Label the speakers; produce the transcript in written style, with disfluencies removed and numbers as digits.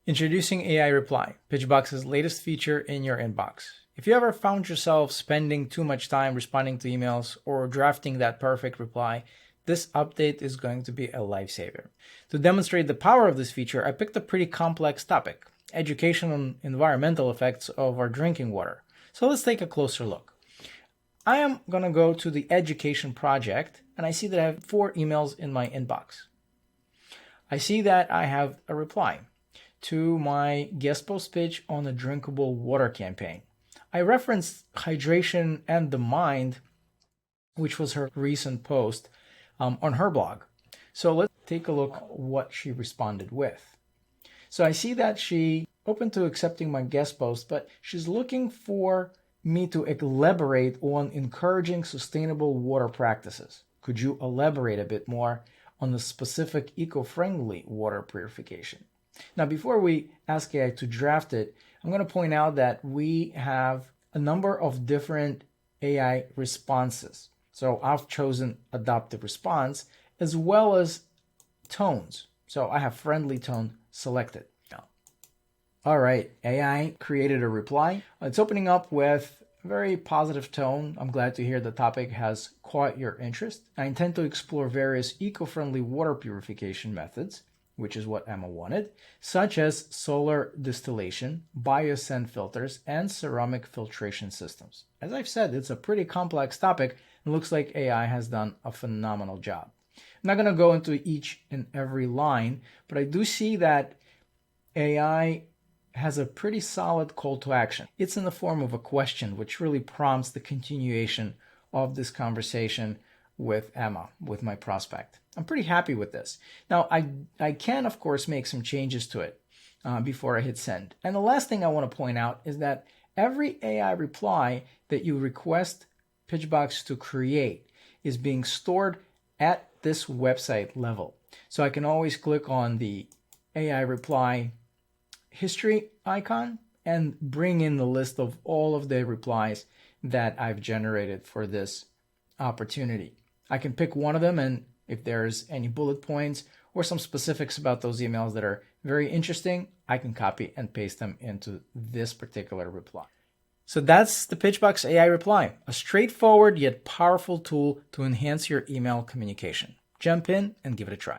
Speaker 1: Introducing AI Reply, Pitchbox's latest feature in your inbox. If you ever found yourself spending too much time responding to emails or drafting that perfect reply, this update is going to be a lifesaver. To demonstrate the power of this feature, I picked a pretty complex topic, education on environmental effects of our drinking water. So let's take a closer look. I am going to go to the education project, and I see that I have 4 emails in my inbox. I see that I have a reply to my guest post pitch on a drinkable water campaign. I referenced hydration and the mind, which was her recent post on her blog. So let's take a look what she responded with. So I see that she opened to accepting my guest post, but she's looking for me to elaborate on encouraging sustainable water practices. Could you elaborate a bit more on the specific eco-friendly water purification? Now, before we ask AI to draft it, I'm going to point out that we have a number of different AI responses. So I've chosen adaptive response as well as tones. So I have friendly tone selected. Now, all right, AI created a reply. It's opening up with a very positive tone. I'm glad to hear the topic has caught your interest. I intend to explore various eco-friendly water purification methods, which is what Emma wanted, such as solar distillation, biosand filters, and ceramic filtration systems. As I've said, it's a pretty complex topic, and looks like AI has done a phenomenal job. I'm not going to go into each and every line, but I do see that AI has a pretty solid call to action. It's in the form of a question, which really prompts the continuation of this conversation with Emma, with my prospect. I'm pretty happy with this. Now, I can, of course, make some changes to it before I hit send. And the last thing I want to point out is that every AI reply that you request Pitchbox to create is being stored at this website level. So I can always click on the AI reply history icon and bring in the list of all of the replies that I've generated for this opportunity. I can pick one of them, and if there's any bullet points or some specifics about those emails that are very interesting, I can copy and paste them into this particular reply. So that's the Pitchbox AI Reply, a straightforward yet powerful tool to enhance your email communication. Jump in and give it a try.